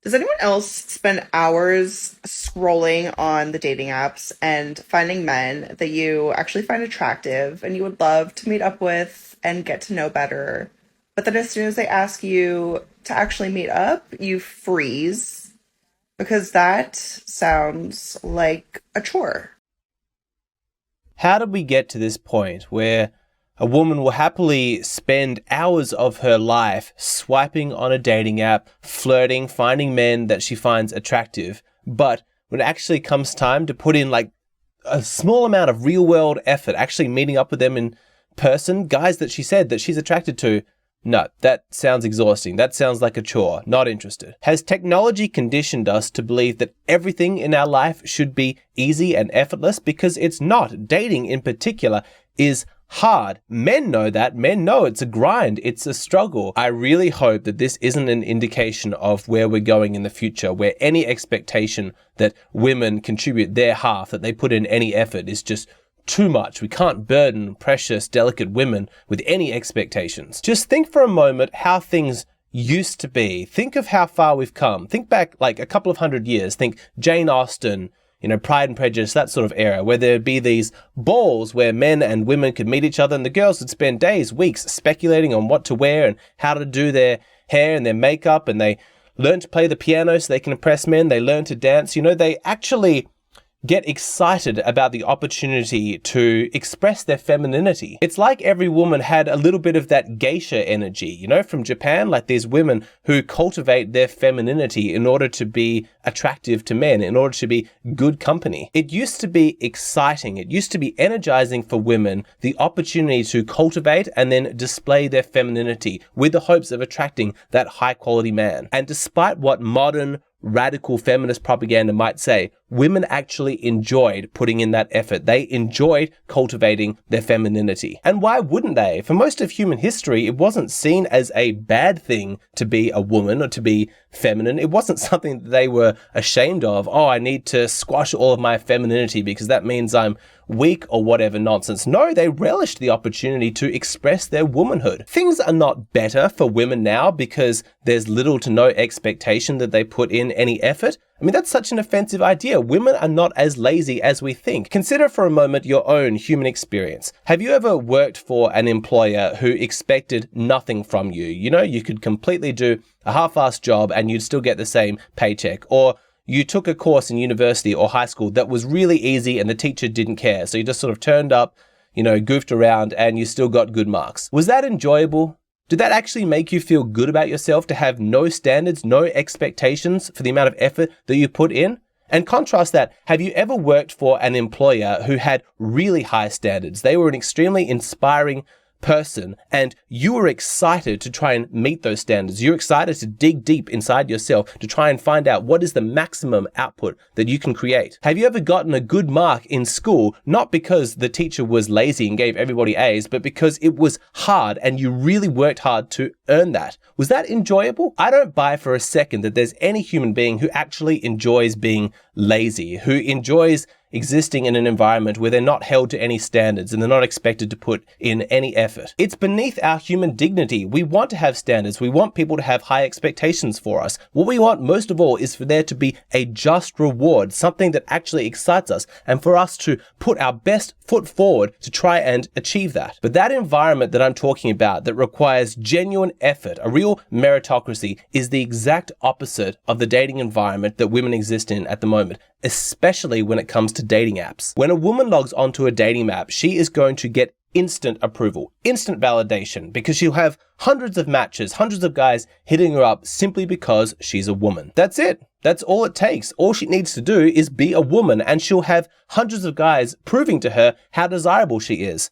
Does anyone else spend hours scrolling on the dating apps and finding men that you actually find attractive and you would love to meet up with and get to know better? But then as soon as they ask you to actually meet up, you freeze because that sounds like a chore. How did we get to this point where a woman will happily spend hours of her life swiping on a dating app, flirting, finding men that she finds attractive, but when it actually comes time to put in like a small amount of real world effort, actually meeting up with them in person, guys that she said that she's attracted to, no, that sounds exhausting. That sounds like a chore. Not interested. Has technology conditioned us to believe that everything in our life should be easy and effortless? Because it's not. Dating in particular is hard. Men know that. Men know it's a grind. It's a struggle. I really hope that this isn't an indication of where we're going in the future, where any expectation that women contribute their half, that they put in any effort is just too much. We can't burden precious, delicate women with any expectations. Just think for a moment how things used to be. Think of how far we've come. Think back like a couple of hundred years. Think Jane Austen, Pride and Prejudice, that sort of era, where there'd be these balls where men and women could meet each other and the girls would spend days, weeks speculating on what to wear and how to do their hair and their makeup, and they learn to play the piano so they can impress men. They learn to dance. They actually get excited about the opportunity to express their femininity. It's like every woman had a little bit of that geisha energy, from Japan, like these women who cultivate their femininity in order to be attractive to men, in order to be good company. It used to be exciting. It used to be energizing for women, the opportunity to cultivate and then display their femininity with the hopes of attracting that high quality man. And despite what modern radical feminist propaganda might say, women actually enjoyed putting in that effort. They enjoyed cultivating their femininity. And why wouldn't they? For most of human history, it wasn't seen as a bad thing to be a woman or to be feminine. It wasn't something that they were ashamed of. Oh, I need to squash all of my femininity because that means I'm weak or whatever nonsense. No, they relished the opportunity to express their womanhood. Things are not better for women now because there's little to no expectation that they put in any effort. I mean, that's such an offensive idea. Women are not as lazy as we think. Consider for a moment your own human experience. Have you ever worked for an employer who expected nothing from you? You could completely do a half-assed job and you'd still get the same paycheck. Or you took a course in university or high school that was really easy and the teacher didn't care. So you just sort of turned up, goofed around and you still got good marks. Was that enjoyable? Did that actually make you feel good about yourself to have no standards, no expectations for the amount of effort that you put in? And contrast that, have you ever worked for an employer who had really high standards? They were an extremely inspiring person and you were excited to try and meet those standards. You're excited to dig deep inside yourself to try and find out what is the maximum output that you can create. Have you ever gotten a good mark in school, not because the teacher was lazy and gave everybody A's, but because it was hard and you really worked hard to earn that? Was that enjoyable? I don't buy for a second that there's any human being who actually enjoys being lazy, who enjoys existing in an environment where they're not held to any standards and they're not expected to put in any effort. It's beneath our human dignity. We want to have standards. We want people to have high expectations for us. What we want most of all is for there to be a just reward, something that actually excites us, and for us to put our best foot forward to try and achieve that. But that environment that I'm talking about that requires genuine effort, a real meritocracy, is the exact opposite of the dating environment that women exist in at the moment, especially when it comes to dating apps. When a woman logs onto a dating app, she is going to get instant approval, instant validation, because she'll have hundreds of matches, hundreds of guys hitting her up simply because she's a woman. That's it. That's all it takes. All she needs to do is be a woman and she'll have hundreds of guys proving to her how desirable she is.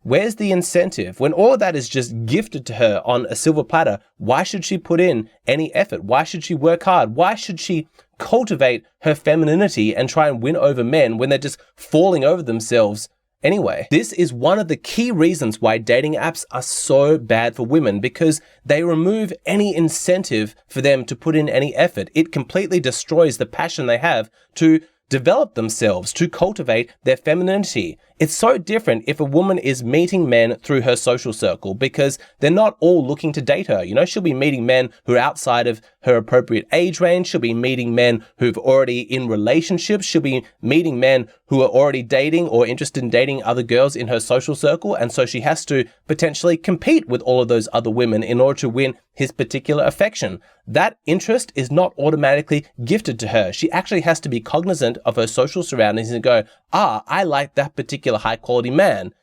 Where's the incentive? When all of that is just gifted to her on a silver platter, why should she put in any effort? Why should she work hard? Why should she cultivate her femininity and try and win over men when they're just falling over themselves anyway? This is one of the key reasons why dating apps are so bad for women, because they remove any incentive for them to put in any effort. It completely destroys the passion they have to develop themselves, to cultivate their femininity. It's so different if a woman is meeting men through her social circle, because they're not all looking to date her. She'll be meeting men who are outside of her appropriate age range. She'll be meeting men who've already in relationships. She'll be meeting men who are already dating or interested in dating other girls in her social circle. And so she has to potentially compete with all of those other women in order to win his particular affection. That interest is not automatically gifted to her. She actually has to be cognizant of her social surroundings and go, I like that particular high quality man.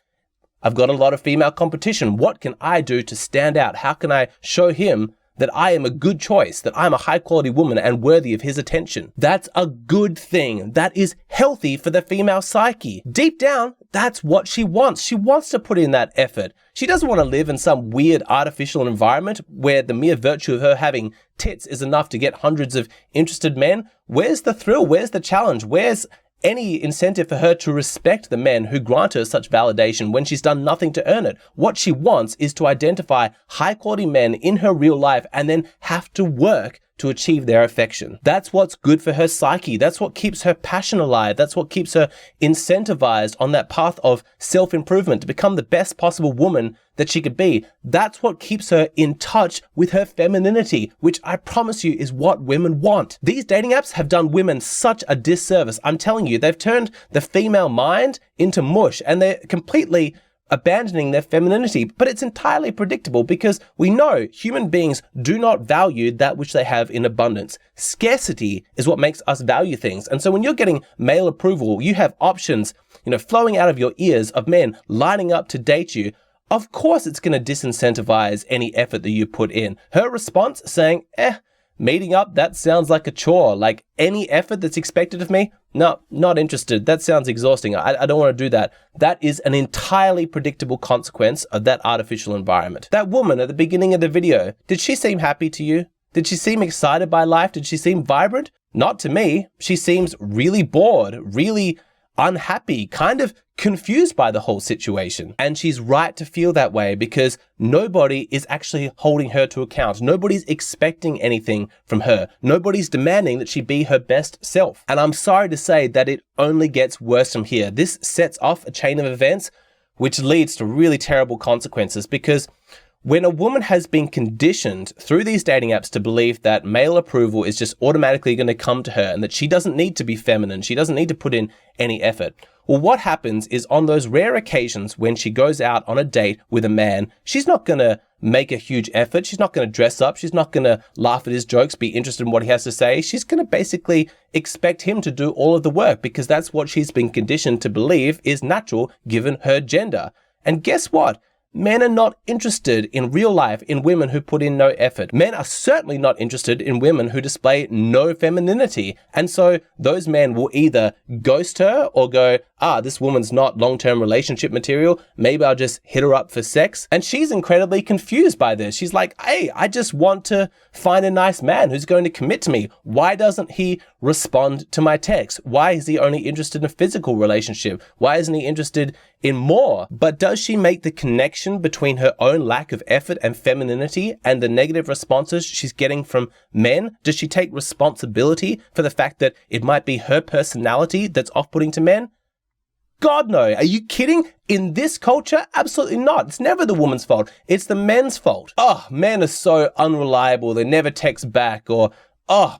I've got a lot of female competition. What can I do to stand out? How can I show him that I am a good choice, that I'm a high quality woman and worthy of his attention? That's a good thing. That is healthy for the female psyche. Deep down, that's what she wants. She wants to put in that effort. She doesn't want to live in some weird artificial environment where the mere virtue of her having tits is enough to get hundreds of interested men. Where's the thrill? Where's the challenge? Where's any incentive for her to respect the men who grant her such validation when she's done nothing to earn it? What she wants is to identify high quality men in her real life and then have to work to achieve their affection. That's what's good for her psyche. That's what keeps her passion alive. That's what keeps her incentivized on that path of self-improvement to become the best possible woman that she could be. That's what keeps her in touch with her femininity, which I promise you is what women want. These dating apps have done women such a disservice. I'm telling you, they've turned the female mind into mush, and they're completely abandoning their femininity. But it's entirely predictable, because we know human beings do not value that which they have in abundance. Scarcity is what makes us value things. And so when you're getting male approval, you have options, flowing out of your ears of men lining up to date you. Of course, it's going to disincentivize any effort that you put in. Her response saying, meeting up, that sounds like a chore. Like, any effort that's expected of me? No, not interested. That sounds exhausting. I don't want to do that. That is an entirely predictable consequence of that artificial environment. That woman at the beginning of the video, did she seem happy to you? Did she seem excited by life? Did she seem vibrant? Not to me. She seems really bored, really unhappy, kind of confused by the whole situation. And she's right to feel that way, because nobody is actually holding her to account. Nobody's expecting anything from her. Nobody's demanding that she be her best self. And I'm sorry to say that it only gets worse from here. This sets off a chain of events which leads to really terrible consequences, because when a woman has been conditioned through these dating apps to believe that male approval is just automatically going to come to her and that she doesn't need to be feminine, she doesn't need to put in any effort. Well, what happens is, on those rare occasions when she goes out on a date with a man, she's not going to make a huge effort. She's not going to dress up. She's not going to laugh at his jokes, be interested in what he has to say. She's going to basically expect him to do all of the work, because that's what she's been conditioned to believe is natural given her gender. And guess what? Men are not interested in real life in women who put in no effort. Men are certainly not interested in women who display no femininity. And so those men will either ghost her or go, this woman's not long-term relationship material. Maybe I'll just hit her up for sex. And she's incredibly confused by this. She's like, hey, I just want to find a nice man who's going to commit to me. Why doesn't he respond to my text? Why is he only interested in a physical relationship? Why isn't he interested in more? But does she make the connection between her own lack of effort and femininity and the negative responses she's getting from men? Does she take responsibility for the fact that it might be her personality that's off-putting to men? God, no. Are you kidding? In this culture? Absolutely not. It's never the woman's fault. It's the men's fault. Men are so unreliable. They never text back. Or,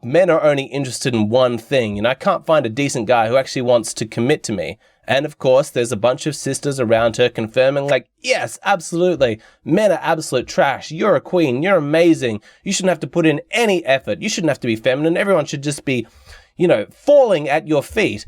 men are only interested in one thing, and I can't find a decent guy who actually wants to commit to me. And of course, there's a bunch of sisters around her confirming, like, yes, absolutely. Men are absolute trash. You're a queen. You're amazing. You shouldn't have to put in any effort. You shouldn't have to be feminine. Everyone should just be, falling at your feet.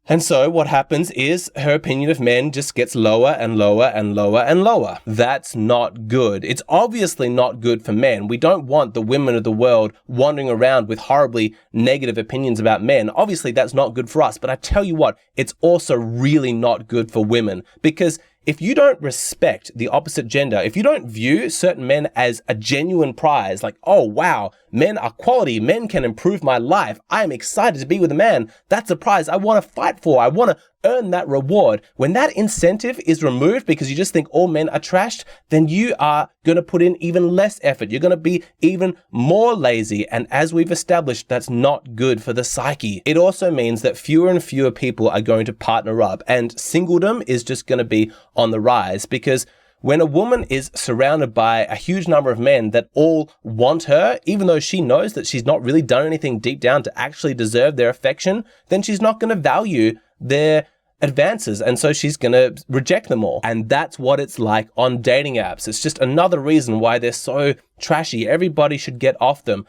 And so what happens is her opinion of men just gets lower and lower and lower and lower. That's not good. It's obviously not good for men. We don't want the women of the world wandering around with horribly negative opinions about men. Obviously, that's not good for us. But I tell you what, it's also really not good for women, because if you don't respect the opposite gender, if you don't view certain men as a genuine prize, like, oh, wow, men are quality. Men can improve my life. I am excited to be with a man. That's a prize I want to fight for. I want to earn that reward. When that incentive is removed because you just think all men are trashed, then you are going to put in even less effort. You're going to be even more lazy. And as we've established, that's not good for the psyche. It also means that fewer and fewer people are going to partner up, and singledom is just going to be on the rise, because when a woman is surrounded by a huge number of men that all want her, even though she knows that she's not really done anything deep down to actually deserve their affection, then she's not going to value their advances, and so she's going to reject them all. And that's what it's like on dating apps. It's just another reason why they're so trashy. Everybody should get off them.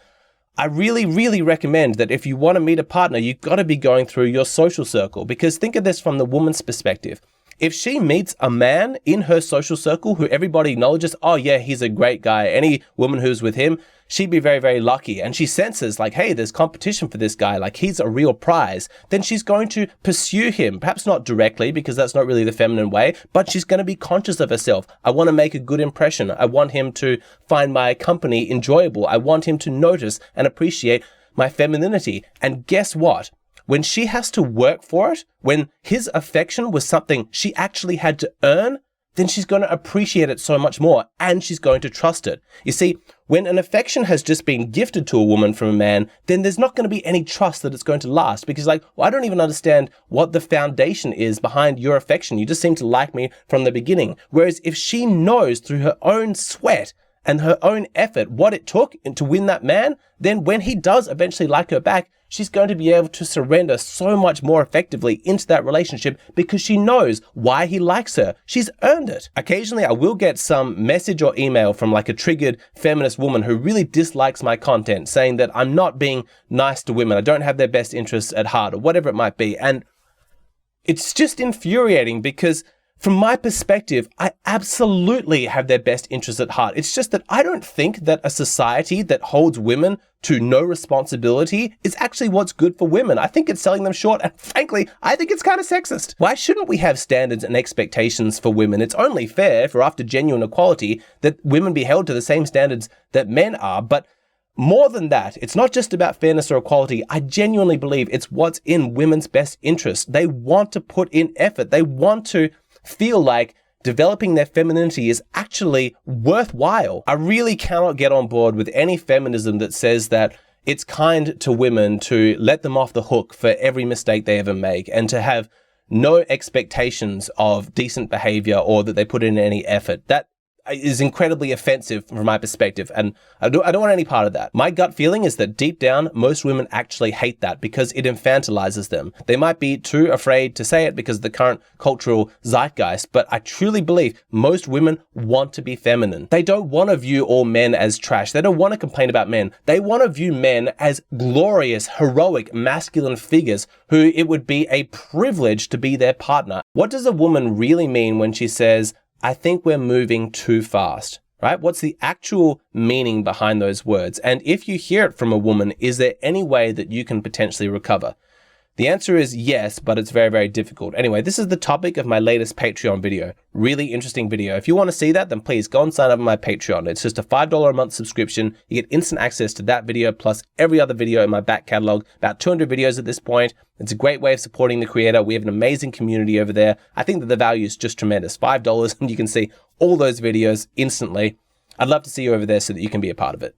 I really, really recommend that if you want to meet a partner, you've got to be going through your social circle, because think of this from the woman's perspective. If she meets a man in her social circle who everybody acknowledges, oh yeah, he's a great guy, any woman who's with him, she'd be very, very lucky. And she senses like, hey, there's competition for this guy, like he's a real prize. Then she's going to pursue him, perhaps not directly because that's not really the feminine way, but she's going to be conscious of herself. I want to make a good impression. I want him to find my company enjoyable. I want him to notice and appreciate my femininity. And guess what? When she has to work for it, when his affection was something she actually had to earn, then she's going to appreciate it so much more, and she's going to trust it. You see, when an affection has just been gifted to a woman from a man, then there's not going to be any trust that it's going to last, because like, well, I don't even understand what the foundation is behind your affection. You just seem to like me from the beginning. Whereas if she knows through her own sweat and her own effort what it took to win that man, then when he does eventually like her back, she's going to be able to surrender so much more effectively into that relationship because she knows why he likes her. She's earned it. Occasionally, I will get some message or email from like a triggered feminist woman who really dislikes my content, saying that I'm not being nice to women. I don't have their best interests at heart, or whatever it might be. And it's just infuriating because from my perspective, I absolutely have their best interests at heart. It's just that I don't think that a society that holds women to no responsibility is actually what's good for women. I think it's selling them short, and frankly, I think it's kind of sexist. Why shouldn't we have standards and expectations for women? It's only fair for after genuine equality that women be held to the same standards that men are, but more than that, it's not just about fairness or equality. I genuinely believe it's what's in women's best interest. They want to put in effort. They want to feel like developing their femininity is actually worthwhile. I really cannot get on board with any feminism that says that it's kind to women to let them off the hook for every mistake they ever make and to have no expectations of decent behavior or that they put in any effort. That is incredibly offensive from my perspective, and I don't want any part of that. My gut feeling is that deep down, most women actually hate that because it infantilizes them. They might be too afraid to say it because of the current cultural zeitgeist, but I truly believe most women want to be feminine. They don't want to view all men as trash. They don't want to complain about men. They want to view men as glorious, heroic, masculine figures who it would be a privilege to be their partner. What does a woman really mean when she says, I think we're moving too fast, right? What's the actual meaning behind those words? And if you hear it from a woman, is there any way that you can potentially recover? The answer is yes, but it's very, very difficult. Anyway, this is the topic of my latest Patreon video. Really interesting video. If you want to see that, then please go and sign up on my Patreon. It's just a $5 a month subscription. You get instant access to that video plus every other video in my back catalog, about 200 videos at this point. It's a great way of supporting the creator. We have an amazing community over there. I think that the value is just tremendous. $5 and you can see all those videos instantly. I'd love to see you over there so that you can be a part of it.